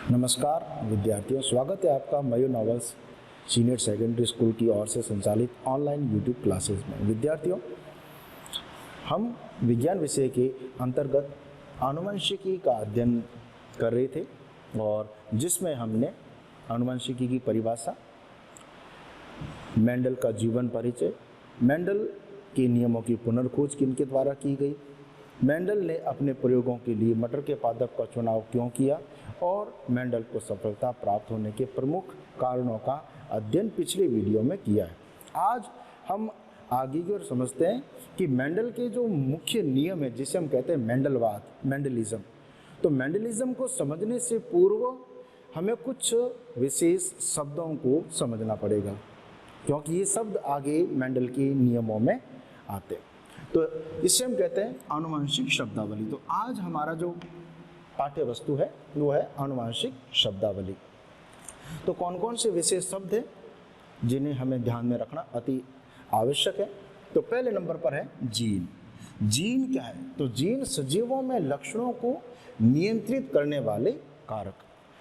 नमस्कार विद्यार्थियों, स्वागत है आपका मयूर नॉवेल्स सीनियर सेकेंडरी स्कूल की ओर से संचालित ऑनलाइन यूट्यूब क्लासेस में। विद्यार्थियों, हम विज्ञान विषय के अंतर्गत आनुवंशिकी का अध्ययन कर रहे थे और जिसमें हमने आनुवंशिकी की परिभाषा, मेंडल का जीवन परिचय, मेंडल के नियमों की पुनर्खोज किनके द्वारा की गई, मेंडल ने अपने प्रयोगों के लिए मटर के पादप का चुनाव क्यों किया और मेंडल को सफलता प्राप्त होने के प्रमुख कारणों का अध्ययन पिछले वीडियो में किया है। आज हम आगे की ओर समझते हैं कि मेंडल के जो मुख्य नियम है, जिसे हम कहते हैं मेंडलवाद, मेंडलिज्म। तो मेंडलिज्म को समझने से पूर्व हमें कुछ विशेष शब्दों को समझना पड़ेगा, क्योंकि ये शब्द आगे मेंडल के नियमों में आते हैं। तो इससे हम कहते हैं आनुवंशिक शब्दावली। तो आज हमारा जो पाठ्य वस्तु है वो है आनुवंशिक शब्दावली। तो कौन कौन से विशेष शब्द हैं जिन्हें हमें ध्यान में रखना अति आवश्यक है। तो पहले नंबर पर है जीन। जीन क्या है? तो जीन सजीवों में लक्षणों को नियंत्रित करने वाले कारक,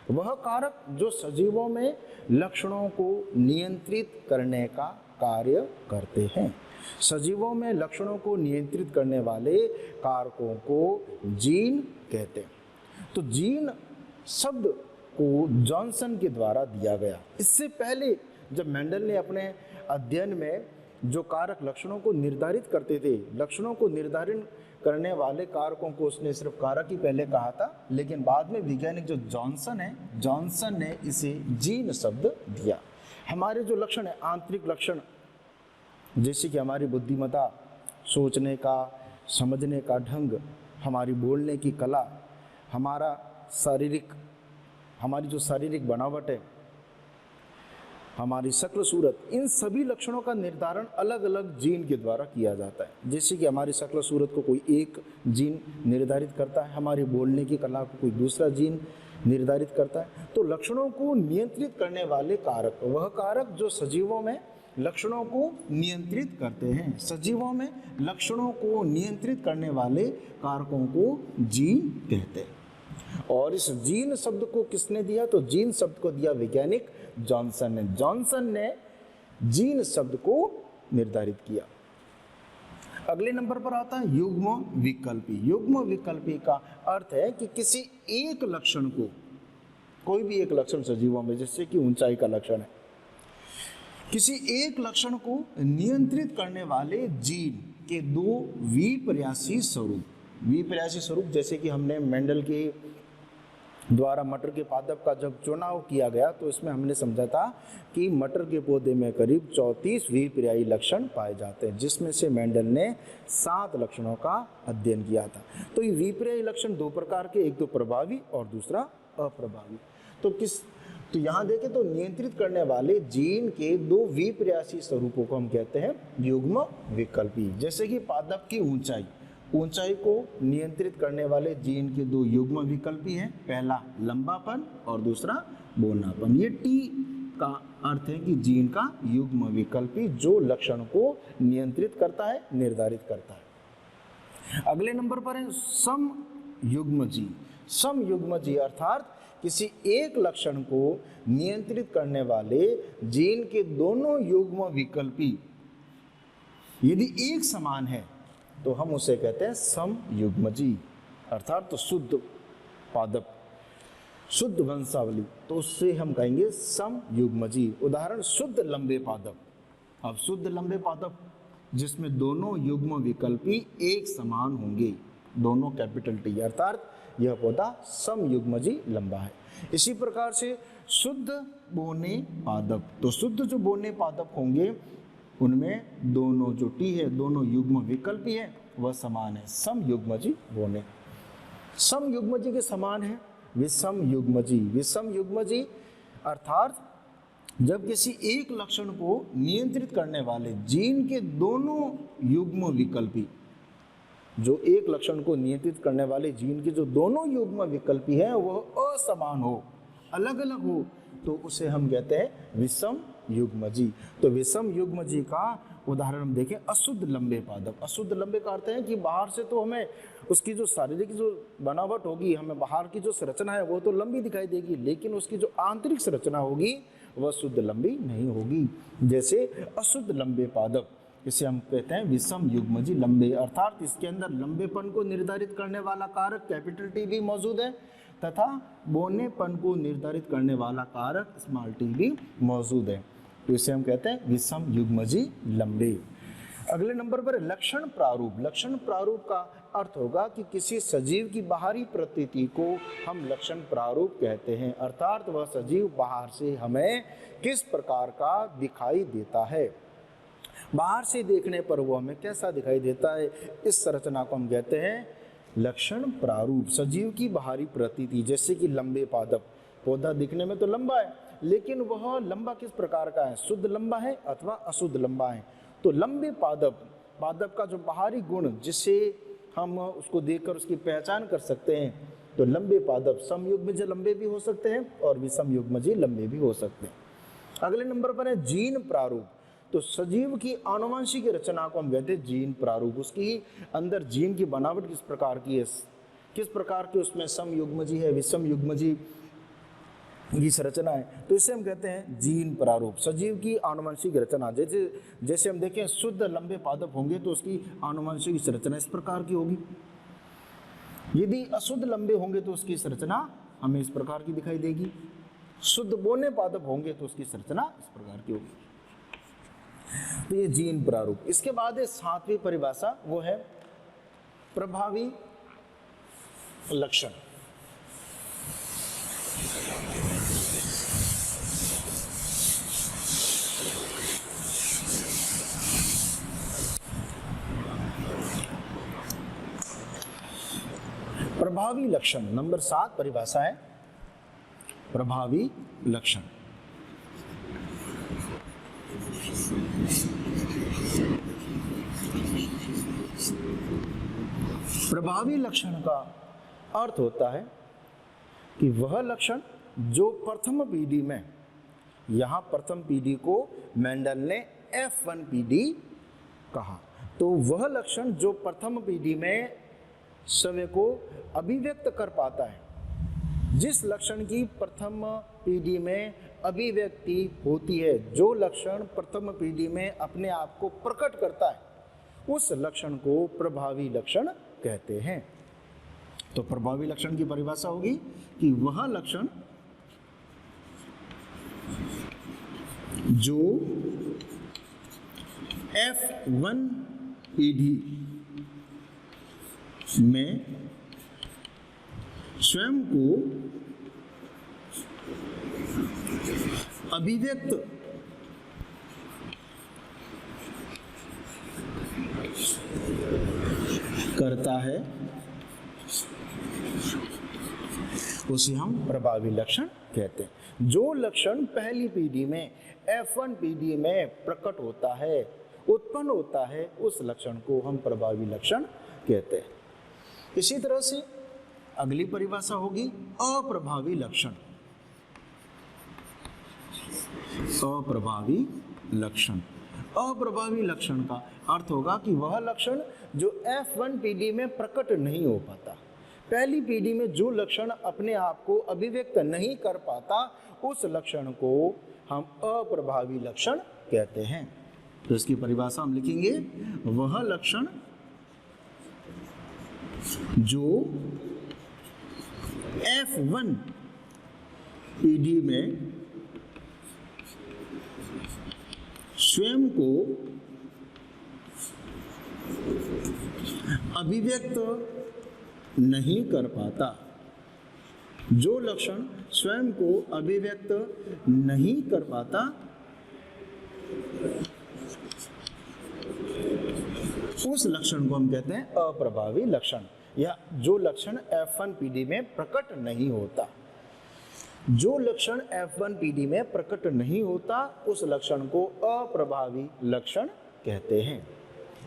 वह कारक जो सजीवों में लक्षणों को नियंत्रित करने का कार्य करते हैं। सजीवों में लक्षणों को नियंत्रित करने वाले कारकों को जीन कहते हैं। तो जीन शब्द को जॉनसन के द्वारा दिया गया। इससे पहले जब मेंडल ने अपने अध्ययन में जो कारक लक्षणों को निर्धारित करते थे, लक्षणों को निर्धारित करने वाले कारकों को उसने सिर्फ कारक ही पहले कहा था, लेकिन बाद में वैज्ञानिक जो जॉनसन है, जॉनसन ने इसे जीन शब्द दिया। हमारे जो लक्षण है, आंतरिक लक्षण, जैसे कि हमारी बुद्धिमत्ता, सोचने का, समझने का ढंग, हमारी बोलने की कला, हमारी जो शारीरिक बनावट है, हमारी शक्ल सूरत, इन सभी लक्षणों का निर्धारण अलग अलग जीन के द्वारा किया जाता है। जैसे कि हमारी शक्ल सूरत को कोई एक जीन निर्धारित करता है, हमारी बोलने की कला को कोई दूसरा जीन निर्धारित करता है। तो लक्षणों को नियंत्रित करने वाले कारक, वह कारक जो सजीवों में लक्षणों को नियंत्रित करते हैं। सजीवों में लक्षणों को नियंत्रित करने वाले कारकों को जीन कहते हैं। और इस जीन शब्द को किसने दिया? तो जीन शब्द को दिया वैज्ञानिक जॉनसन ने। जॉनसन ने जीन शब्द को निर्धारित किया। अगले नंबर पर आता है युग्म विकल्पी। युग्म विकल्पी का अर्थ है कि किसी एक लक्षण को, कोई भी एक लक्षण सजीवों में, जैसे कि ऊंचाई का लक्षण है, किसी एक लक्षण को नियंत्रित करने वाले जीन के दो विपर्यासी स्वरूप, जैसे कि हमने मेंडल के द्वारा मटर के पादप का जब चुनाव किया गया तो इसमें हमने समझा था कि मटर के पौधे में करीब 34 विपर्यायी लक्षण पाए जाते हैं, जिसमें से मेंडल ने 7 लक्षणों का अध्ययन किया था। तो ये विपर्यायी लक्षण दो प्रकार के, एक तो प्रभावी और दूसरा अप्रभावी। तो यहाँ देखें तो नियंत्रित करने वाले जीन के दो विपर्यासी स्वरूपों को हम कहते हैं युग्म विकल्पी। जैसे कि पादप की ऊंचाई को नियंत्रित करने वाले जीन के दो युग्म विकल्पी हैं, पहला लंबापन और दूसरा बौनापन। ये टी का अर्थ है कि जीन का युग्म विकल्पी जो लक्षण को नियंत्रित करता है, निर्धारित करता है। अगले नंबर पर है समयुग्मजी। समयुग्मजी अर्थात किसी एक लक्षण को नियंत्रित करने वाले जीन के दोनों युग्म विकल्पी यदि एक समान है तो हम उसे कहते हैं समयुग्मजी। अर्थात तो शुद्ध पादप, शुद्ध वंशावली, तो उससे हम कहेंगे समयुग्मजी। उदाहरण शुद्ध लंबे पादप। अब शुद्ध लंबे पादप जिसमें दोनों युग्म विकल्पी एक समान होंगे, दोनों कैपिटल टी, अर्थात यह पौधा समयुग्मजी लंबा है। इसी प्रकार से शुद्ध बोने पादप, तो शुद्ध जो बोने पादप होंगे उनमें दोनों जो टी है, दोनों युग्म विकल्पी है, वह समान है, समयुग्मजी बोने। समयुग्मजी के समान है विषमयुग्मजी। विषमयुग्मजी अर्थात जब किसी एक लक्षण को नियंत्रित करने वाले जीन के दोनों युग्म विकल्पी, जो एक लक्षण को नियंत्रित करने वाले जीन के जो दोनों युग्म विकल्पी हैं वह असमान हो, अलग अलग हो, तो उसे हम कहते हैं विषम युग्मजी। तो विषम युग्मजी का उदाहरण हम देखें, अशुद्ध लंबे पादप। अशुद्ध लंबे का अर्थ है कि बाहर से तो हमें उसकी जो शारीरिक जो बनावट होगी, हमें बाहर की जो संरचना है वो तो लंबी दिखाई देगी, लेकिन उसकी जो आंतरिक संरचना होगी वह शुद्ध लंबी नहीं होगी। जैसे अशुद्ध लंबे पादप, इसे हम कहते हैं विषम युग्मजी लंबे, अर्थात इसके अंदर लंबेपन को निर्धारित करने वाला कारक कैपिटल टी भी मौजूद है तथा बौनेपन को निर्धारित करने वाला कारक स्मॉल टी भी मौजूद है। तो इसे हम कहते हैं विषम युग्मजी लंबे। अगले नंबर पर लक्षण प्रारूप। लक्षण प्रारूप का अर्थ होगा कि किसी सजीव की बाहरी प्रतीति को हम लक्षण प्रारूप कहते हैं, अर्थात वह सजीव बाहर से हमें किस प्रकार का दिखाई देता है, बाहर से देखने पर वो हमें कैसा दिखाई देता है, इस संरचना को हम कहते हैं लक्षण प्रारूप। सजीव की बाहरी प्रतीति, जैसे कि लंबे पादप, पौधा दिखने में तो लंबा है लेकिन वह लंबा किस प्रकार का है, शुद्ध लंबा है अथवा अशुद्ध लंबा है। तो लंबे पादप का जो बाहरी गुण जिससे हम उसको देखकर उसकी पहचान कर सकते हैं, तो लंबे पादप समयुग्मज लंबे भी हो सकते हैं और विषम युग्मजी लंबे भी हो सकते हैं। अगले नंबर पर है जीन प्रारूप। तो सजीव की आनुवंशिक रचना को हम कहते हैं जीन प्रारूप। उसकी अंदर जीन की बनावट किस प्रकार की है, किस प्रकार की उसमें समयुग्मजी है, विषम युग्मजी की संरचना है, तो इसे हम कहते हैं जीन प्रारूप। सजीव की आनुवंशिक रचना, जैसे हम देखें शुद्ध लंबे पादप होंगे तो उसकी आनुवंशिक संरचना इस प्रकार की होगी, यदि अशुद्ध लंबे होंगे तो उसकी संरचना हमें इस प्रकार की दिखाई देगी, शुद्ध बौने पादप होंगे तो उसकी संरचना इस प्रकार की होगी। तो ये जीन प्रारूप। इसके बाद है सातवीं परिभाषा, वो है प्रभावी लक्षण। प्रभावी लक्षण नंबर 7 परिभाषा है प्रभावी लक्षण। प्रभावी लक्षण का अर्थ होता है कि वह लक्षण जो प्रथम पीढ़ी में, यहां प्रथम पीढ़ी को मेंडल ने F1 पीढ़ी कहा, तो वह लक्षण जो प्रथम पीढ़ी में स्वयं को अभिव्यक्त कर पाता है, जिस लक्षण की प्रथम पीढ़ी में अभिव्यक्ति होती है, जो लक्षण प्रथम पीढ़ी में अपने आप को प्रकट करता है, उस लक्षण को प्रभावी लक्षण कहते हैं। तो प्रभावी लक्षण की परिभाषा होगी कि वह लक्षण जो F1 पीढ़ी में स्वयं को अभिव्यक्त करता है, उसे हम प्रभावी लक्षण कहते हैं। जो लक्षण पहली पीढ़ी में F1 पीढ़ी में प्रकट होता है, उत्पन्न होता है, उस लक्षण को हम प्रभावी लक्षण कहते हैं। इसी तरह से अगली परिभाषा होगी अप्रभावी लक्षण। अप्रभावी लक्षण, अप्रभावी लक्षण का अर्थ होगा कि वह लक्षण जो F1 पीढ़ी में प्रकट नहीं हो पाता, पहली पीढ़ी में जो लक्षण अपने आप को अभिव्यक्त नहीं कर पाता, उस लक्षण को हम अप्रभावी लक्षण कहते हैं। तो इसकी परिभाषा हम लिखेंगे, वह लक्षण जो F1 पीढ़ी में स्वयं को अभिव्यक्त नहीं कर पाता, जो लक्षण स्वयं को अभिव्यक्त नहीं कर पाता, उस लक्षण को हम कहते हैं अप्रभावी लक्षण, या जो लक्षण F1 पीढ़ी में प्रकट नहीं होता। जो लक्षण F1 पीढ़ी में प्रकट नहीं होता, उस लक्षण को अप्रभावी लक्षण कहते हैं।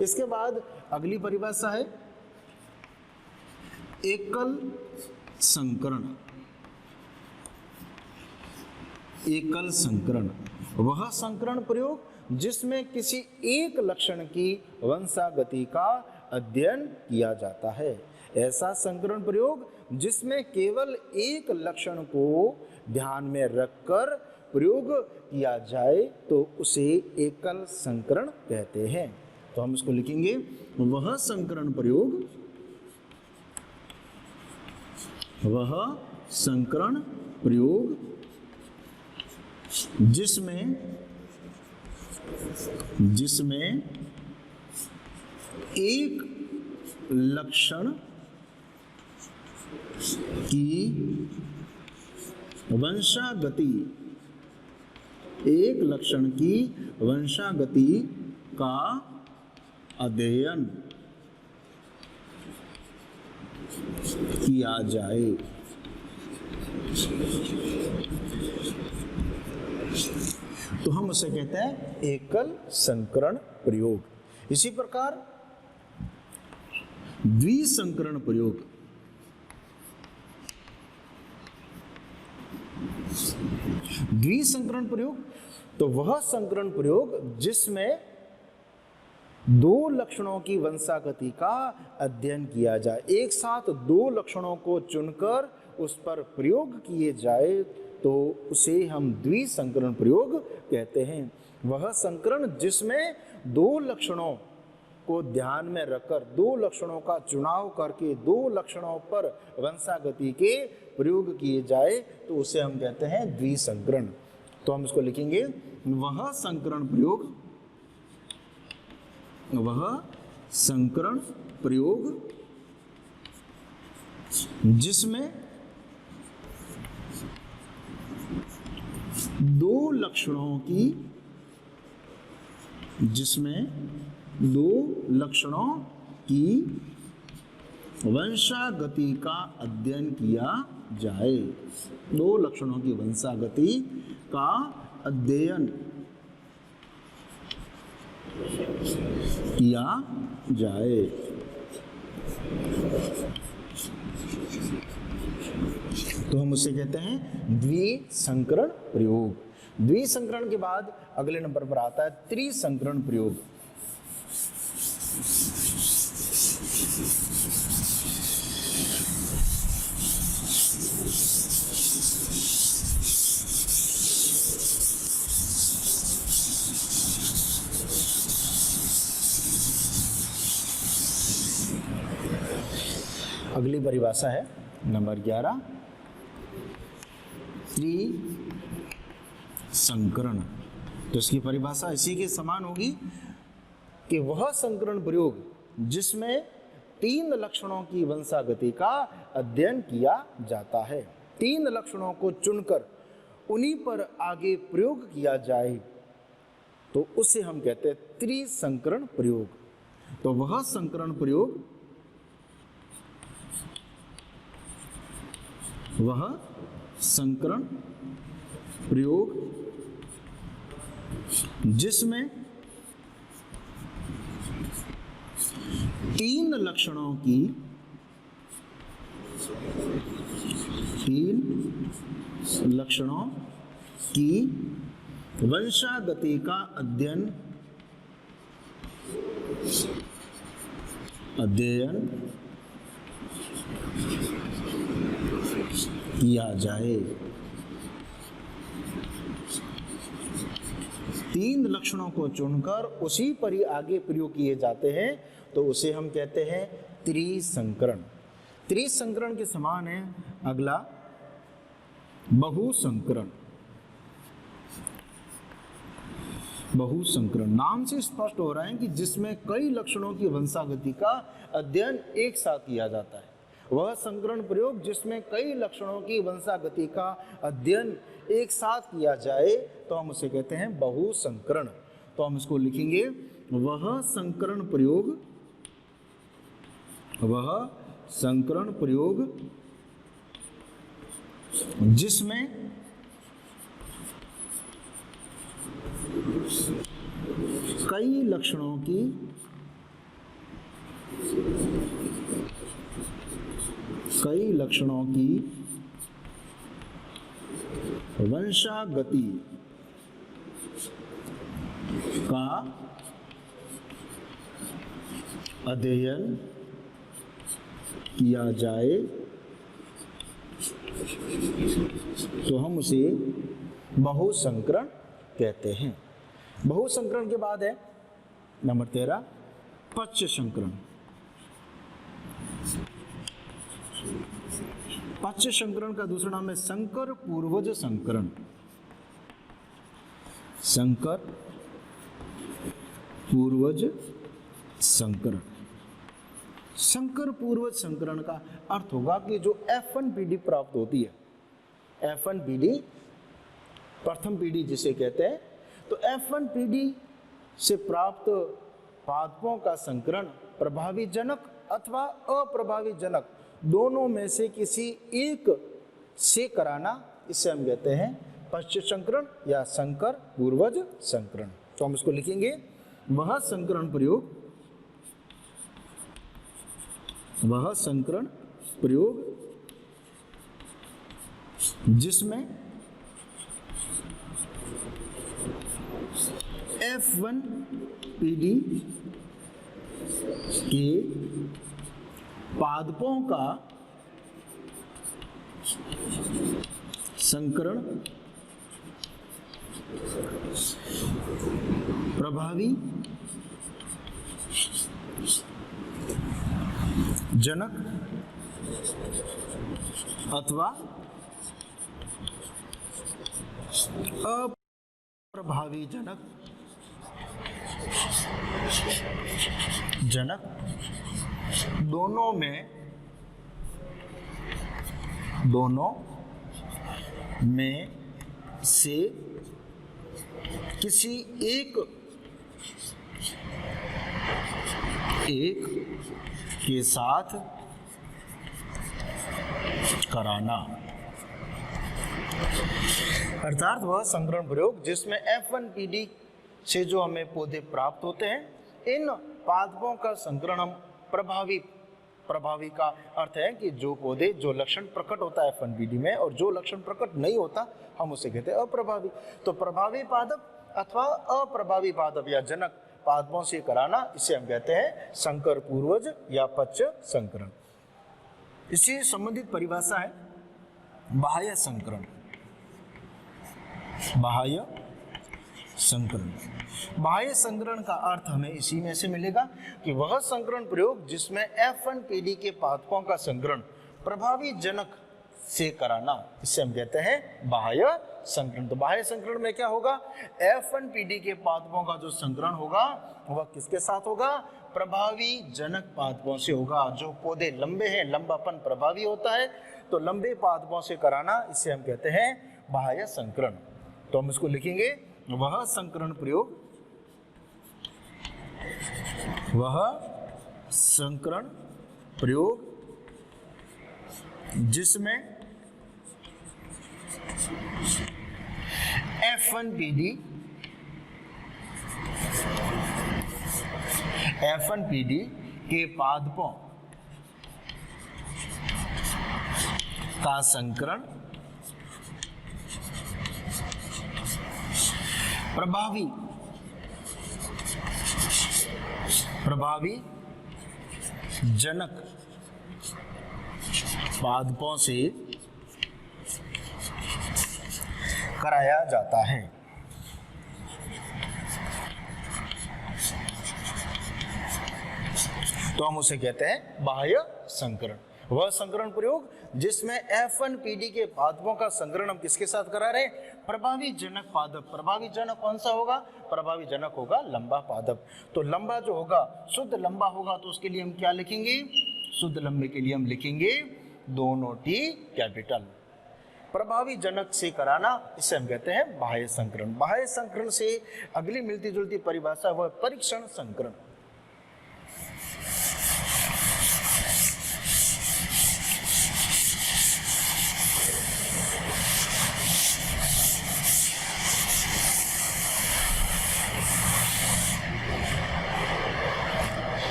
इसके बाद अगली परिभाषा है एकल संकरण। एकल संकरण, वह संकरण प्रयोग जिसमें किसी एक लक्षण की वंशागति का अध्ययन किया जाता है। ऐसा संकरण प्रयोग जिसमें केवल एक लक्षण को ध्यान में रखकर प्रयोग किया जाए तो उसे एकल संकरण कहते हैं। तो हम इसको लिखेंगे, वह संकरण प्रयोग, वह संकरण प्रयोग जिसमें एक लक्षण की वंशागति, एक लक्षण की वंशागति का अध्ययन किया जाए। तो हम उसे कहते हैं एकल संकरण प्रयोग। इसी प्रकार द्विसंकरण प्रयोग, द्विसंकरण प्रयोग तो वह संकरण प्रयोग जिसमें दो लक्षणों की वंशागति का अध्ययन किया जाए। एक साथ दो लक्षणों को चुनकर उस पर प्रयोग किए जाए तो उसे हम द्विसंकरण प्रयोग कहते हैं। वह संकरण जिसमें दो लक्षणों को ध्यान में रखकर, दो लक्षणों का चुनाव करके दो लक्षणों पर वंशागति के प्रयोग किए जाए तो उसे हम कहते हैं द्विसंकरण। तो हम इसको लिखेंगे, वह संकरण प्रयोग, वह संकरण प्रयोग जिसमें दो लक्षणों की, जिसमें दो लक्षणों की वंशागति का अध्ययन किया जाए, दो लक्षणों की वंशागति का अध्ययन किया जाए। तो हम उसे कहते हैं द्विसंकरण प्रयोग। द्विसंकरण के बाद अगले नंबर पर आता है त्रिसंकरण प्रयोग। अगली परिभाषा है नंबर 11, त्रिसंकरण। तो इसकी परिभाषा इसी के समान होगी कि वह संकरण प्रयोग जिसमें तीन लक्षणों की वंशागति का अध्ययन किया जाता है। तीन लक्षणों को चुनकर उन्हीं पर आगे प्रयोग किया जाए तो उसे हम कहते हैं त्रिसंकरण प्रयोग। तो वह संकरण प्रयोग, वह संकरण प्रयोग जिसमें तीन लक्षणों की वंशागति का अध्ययन किया जाए। तीन लक्षणों को चुनकर उसी पर ही आगे प्रयोग किए जाते हैं तो उसे हम कहते हैं त्रिसंकरण। त्रिसंकरण के समान है अगला बहुसंकरण। बहुसंकरण नाम से स्पष्ट हो रहा है कि जिसमें कई लक्षणों की वंशागति का अध्ययन एक साथ किया जाता है। वह संकरण प्रयोग जिसमें कई लक्षणों की वंशागति का अध्ययन एक साथ किया जाए तो हम उसे कहते हैं बहुसंकरण। तो हम इसको लिखेंगे, वह संकरण प्रयोग, वह संकरण प्रयोग जिसमें कई लक्षणों की वंशागति का अध्ययन किया जाए तो हम उसे बहुसंकरण कहते हैं। बहुसंकरण के बाद है नंबर 13 पच्च संकरण। पच्च संकरण का दूसरा नाम है संकर पूर्वज संकरण। संकर पूर्वज संकरण। संकर पूर्वज संकरण का अर्थ होगा कि जो F1 पीढ़ी प्राप्त होती है, F1 पीढ़ी प्रथम पीढ़ी जिसे कहते हैं, तो F1 पीढ़ी से प्राप्त पादपों का संकरण प्रभावी जनक अथवा अप्रभावी जनक दोनों में से किसी एक से कराना, इसे हम कहते हैं पश्च संकरण या संकर पूर्वज संकरण। तो हम इसको लिखेंगे वह संकरण प्रयोग जिसमें F1 पीढ़ी के पादपों का संकरण प्रभावी जनक अथवा अप्रभावी जनक दोनों में से किसी एक के साथ कराना। अर्थात वह संकरण प्रयोग जिसमें F1 पीढ़ी से जो हमें पौधे प्राप्त होते हैं, इन पादपों का संकरण हम प्रभावी का अर्थ है कि जो पौधे जो लक्षण प्रकट होता है F1 पीढ़ी में और जो लक्षण प्रकट नहीं होता हम उसे कहते हैं अप्रभावी। तो प्रभावी पादप अथवा अप्रभावी पादप या जनक पादपों से कराना, इसे हम कहते हैं संकर पूर्वज या पच्च संकरण। इससे संबंधित परिभाषा है बाह्य संकरण। बाह्य संकरण, बाह्य संकरण का अर्थ हमें इसी में से मिलेगा कि वह संकरण प्रयोग जिसमें F1 पीढ़ी के पादपों का संकरण प्रभावी जनक से कराना, इसे हम कहते हैं बाह्य संकरण। तो बाह्य संकरण में क्या होगा? F1 पीढ़ी के पादपों का जो संकरण होगा वह किसके साथ होगा? प्रभावी जनक पादपों से होगा। जो पौधे लंबे हैं, लंबापन प्रभावी होता है, तो लंबे पादपों से कराना, इसे हम कहते हैं बाह्य संकरण। तो हम इसको लिखेंगे वह संकरण प्रयोग जिसमें F1 पीढ़ी के पादपों का संकरण प्रभावी जनक पादपों से कराया जाता है। तो हम उसे कहते हैं बाह्य संकरण। वह संकरण प्रयोग जिसमें F1 पीढ़ी के पादपों का संकरण हम किसके साथ करा रहे हैं? प्रभावी जनक पादप। प्रभावी जनक कौन सा होगा? प्रभावी जनक होगा लंबा पादप। तो लंबा जो होगा, शुद्ध लंबा होगा, तो उसके लिए हम क्या लिखेंगे? शुद्ध लंबे के लिए हम लिखेंगे दोनों T कैपिटल। प्रभावी जनक से कराना, इसे हम कहते हैं बाह्य संकरण। बाह्य संकरण से अगली मिलती जुलती परिभाषा वह परीक्षण संकरण।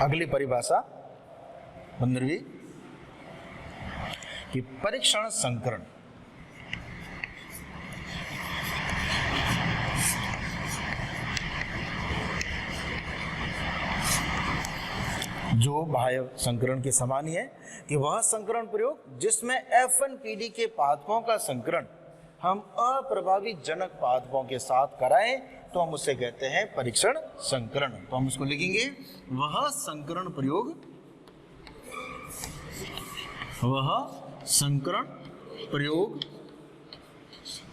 अगली परिभाषा 15वीं कि परीक्षण संकरण। जो बाह्य संकरण के समान ही है कि वह संकरण प्रयोग जिसमें F1PD के पादपों का संकरण हम अप्रभावी जनक पादपों के साथ कराएं तो हम उसे कहते हैं परीक्षण संकरण। तो हम उसको लिखेंगे वह संकरण प्रयोग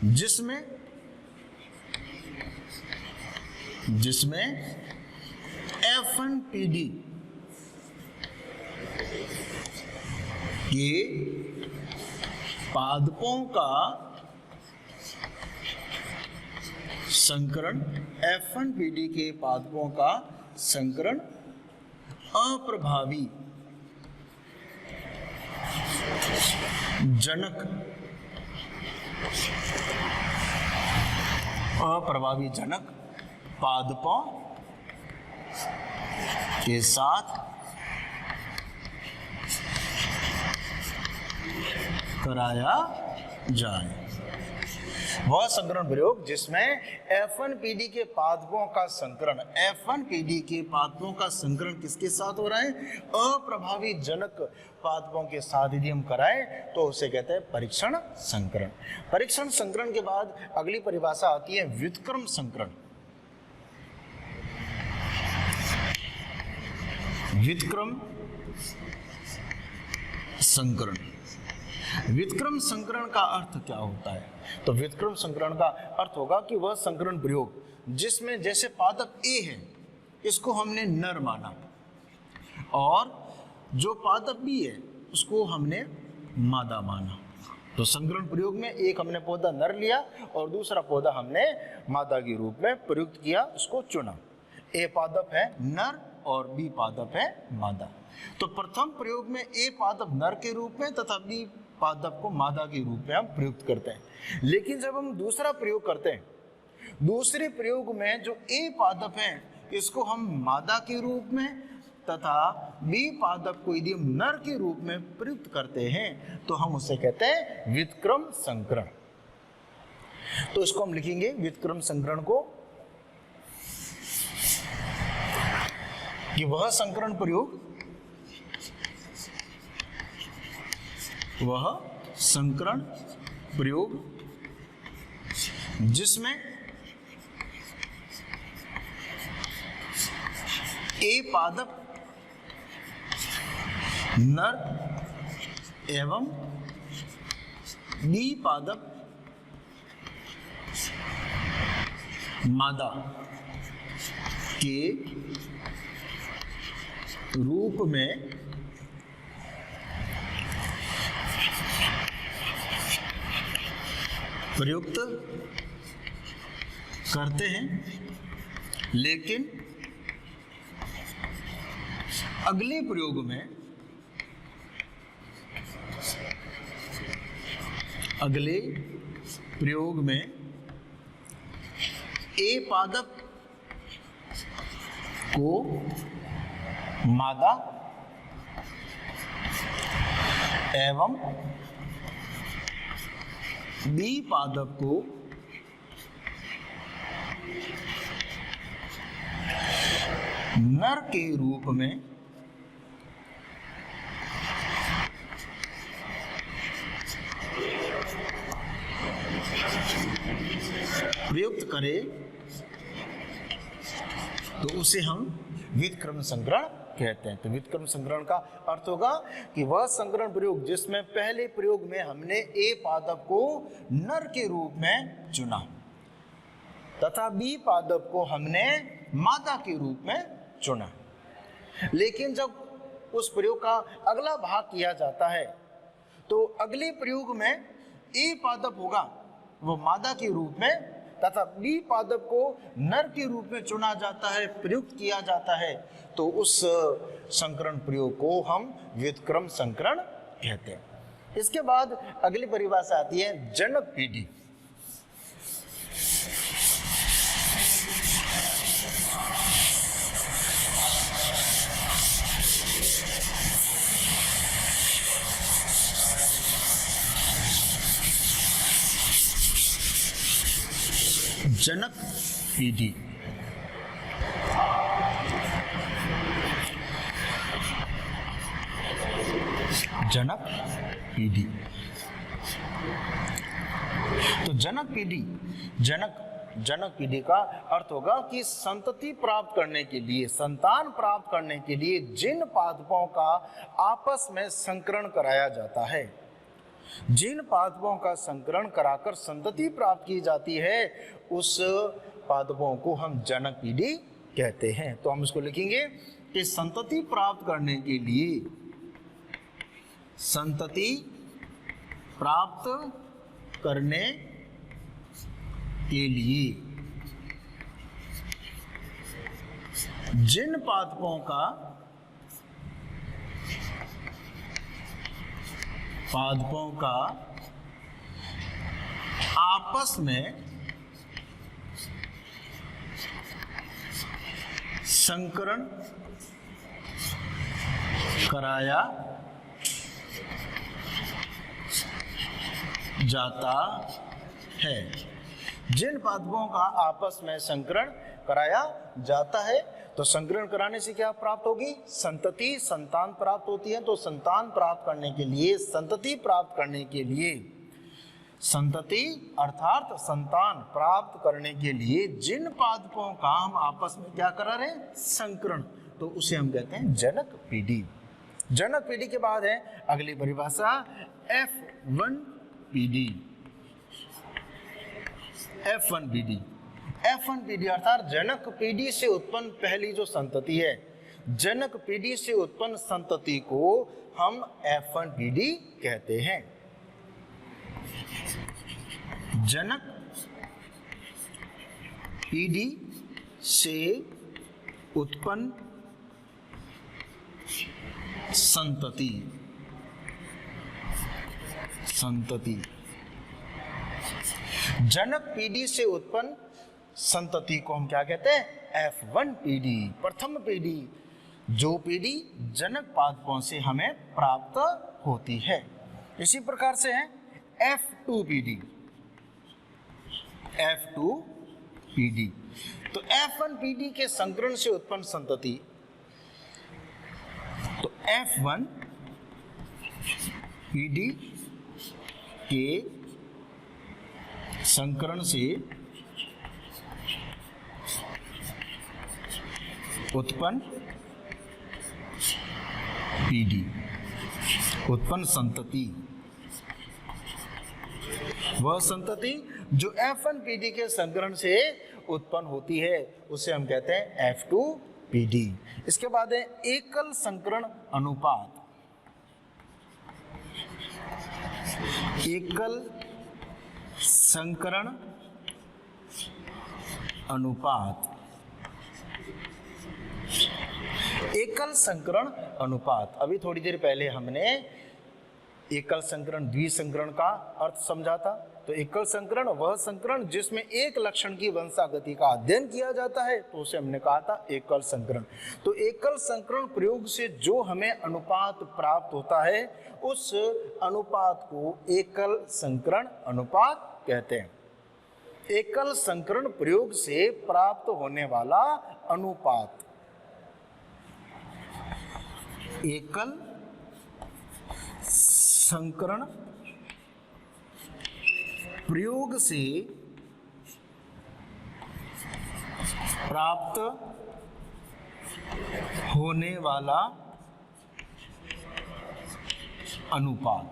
जिसमें F1PD के पादपों का संकरण F1PD के पादपों का संकरण अप्रभावी जनक पादपों के साथ कराया जाए। वह संकरण प्रयोग जिसमें F1PD के पादपों का संकरण, F1PD के पादपों का संकरण किसके साथ हो रहा है? अप्रभावी जनक पादपों के साथ यदि हम कराएं तो उसे कहते हैं परीक्षण संकरण। परीक्षण संकरण के बाद अगली परिभाषा आती है व्युत्क्रम संकरण। व्युत्क्रम संकरण, व्युत्क्रम संकरण का अर्थ क्या होता है? तो व्युत्क्रम संकरण का अर्थ होगा कि वह संकरण प्रयोग जिसमें जैसे पादप A है इसको हमने नर माना और जो पादप B है उसको हमने मादा माना। तो संकरण प्रयोग में एक हमने पौधा नर लिया और दूसरा पौधा हमने मादा के रूप में प्रयुक्त किया, उसको चुना। A पादप है नर और B पादप है मादा। तो प्रथम प्रयोग में A पादप नर के रूप में तथा B पादप को मादा के रूप में हम प्रयुक्त करते हैं। लेकिन जब हम दूसरा प्रयोग करते हैं, दूसरे प्रयोग में जो A पादप है इसको हम मादा के रूप में तथा B पादप को यदि हम नर के रूप में प्रयुक्त करते हैं तो हम उसे कहते हैं व्युत्क्रम संकरण। तो इसको हम लिखेंगे व्युत्क्रम संकरण को कि वह संकरण प्रयोग जिसमें A पादप नर एवं B पादप मादा के रूप में प्रयुक्त करते हैं। लेकिन अगले प्रयोग में A पादप को मादा एवं B पादप को नर के रूप में प्रयुक्त करें तो उसे हम व्युत्क्रम संकरण कहते हैं। तो व्युत्क्रम संकरण का अर्थ होगा कि वह संकरण प्रयोग जिसमें पहले प्रयोग में हमने A पादप को नर के रूप में चुना तथा B पादप को हमने मादा के रूप में चुना, लेकिन जब उस प्रयोग का अगला भाग किया जाता है तो अगले प्रयोग में A पादप होगा वो मादा के रूप में तथा B पादप को नर के रूप में चुना जाता है, प्रयुक्त किया जाता है, तो उस संकरण प्रयोग को हम व्युत्क्रम संकरण कहते हैं। इसके बाद अगली परिभाषा आती है जनक पीढ़ी। जनक पीढ़ी जनक पीढ़ी। तो जनक पीढ़ी का अर्थ होगा कि संतति प्राप्त करने के लिए, संतान प्राप्त करने के लिए जिन पादपों का आपस में संकरण कराया जाता है, जिन पादपों का संकरण कराकर संतति प्राप्त की जाती है, उस पादपों को हम जनक पीढ़ी कहते हैं। तो हम इसको लिखेंगे कि संतति प्राप्त करने के लिए, संतति प्राप्त करने के लिए जिन पादपों का आपस में संकरण कराया जाता है, जिन पादपों का आपस में संकरण कराया जाता है। तो संकरण कराने से क्या प्राप्त होगी? संतति, संतान प्राप्त होती है। तो संतान प्राप्त करने के लिए, संतति प्राप्त करने के लिए, संतति अर्थात संतान प्राप्त करने के लिए जिन पादपों का हम आपस में क्या करा रहे हैं? संकरण, तो उसे हम कहते हैं जनक पीढ़ी। जनक पीढ़ी के बाद है अगली परिभाषा F1 पीढ़ी। F1 पीढ़ी, F1 पीढ़ी अर्थात जनक पीढ़ी से उत्पन्न पहली जो संतति है, जनक पीढ़ी से उत्पन्न संतति को हम F1 पीढ़ी कहते हैं। जनक पीढ़ी से उत्पन्न संतति, जनक पीढ़ी से उत्पन्न संतति को हम क्या कहते हैं? F1 पीढ़ी, प्रथम पीढ़ी, जो पीढ़ी जनक पादपों से हमें प्राप्त होती है। इसी प्रकार से है F2 पीढ़ी। F2 पीढ़ी, तो F1 पीढ़ी के संकरण से उत्पन्न संतति, तो F1 पीढ़ी के संकरण से उत्पन्न पीढ़ी, उत्पन्न संतति, वह संतति जो F1 पीढ़ी के संकरण से उत्पन्न होती है उसे हम कहते हैं F2 पीढ़ी। इसके बाद है एकल संकरण अनुपात। एकल संकरण अनुपात, एकल संकरण अनुपात। अभी थोड़ी देर पहले हमने एकल संकरण, द्विसंकरण का अर्थ समझा था। तो एकल संकरण वह संकरण जिसमें एक लक्षण की वंशागति का अध्ययन किया जाता है, तो उसे हमने कहा था एकल संकरण। तो एकल संकरण प्रयोग से जो हमें अनुपात प्राप्त होता है, उस अनुपात को एकल संकरण अनुपात कहते हैं। एकल संकरण प्रयोग से प्राप्त होने वाला अनुपात, एकल संकरण प्रयोग से प्राप्त होने वाला अनुपात,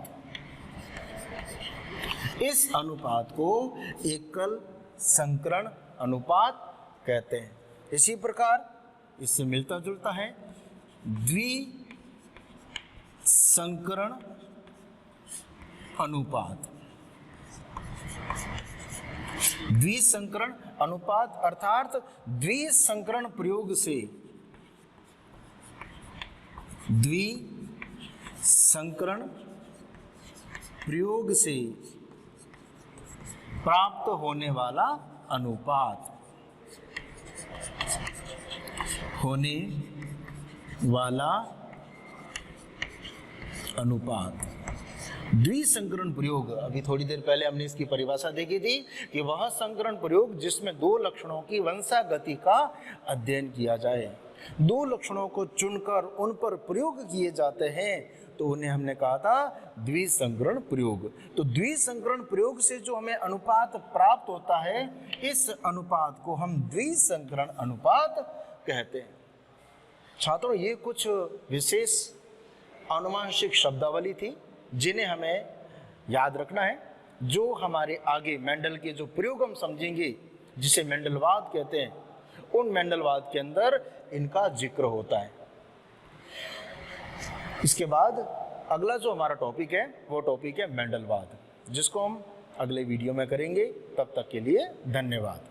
इस अनुपात को एकल संकरण अनुपात कहते हैं। इसी प्रकार इससे मिलता जुलता है द्विसंकरण अनुपात। द्विसंकरण अनुपात अर्थात द्विसंकरण प्रयोग से, द्विसंकरण प्रयोग से प्राप्त होने वाला अनुपात, होने वाला अनुपात, द्विसंकरण प्रयोग, अभी थोड़ी देर पहले हमने इसकी परिभाषा देखी थी कि वह संकरण प्रयोग जिसमें दो लक्षणों की वंशागति का अध्ययन किया जाए। दो लक्षणों को चुनकर उन पर प्रयोग किए जाते हैं तो उन्हें हमने कहा था द्विसंकरण प्रयोग। तो द्विसंकरण प्रयोग से जो हमें अनुपात प्राप्त होता है, इस अनुपात को हम द्विसंकरण अनुपात कहते हैं। छात्रों, ये कुछ विशेष आनुवंशिक शब्दावली थी जिन्हें हमें याद रखना है, जो हमारे आगे मेंडल के जो प्रयोग हम समझेंगे, जिसे मेंडलवाद कहते हैं, उन मेंडलवाद के अंदर इनका जिक्र होता है। इसके बाद अगला जो हमारा टॉपिक है वो टॉपिक है मेंडलवाद, जिसको हम अगले वीडियो में करेंगे। तब तक के लिए धन्यवाद।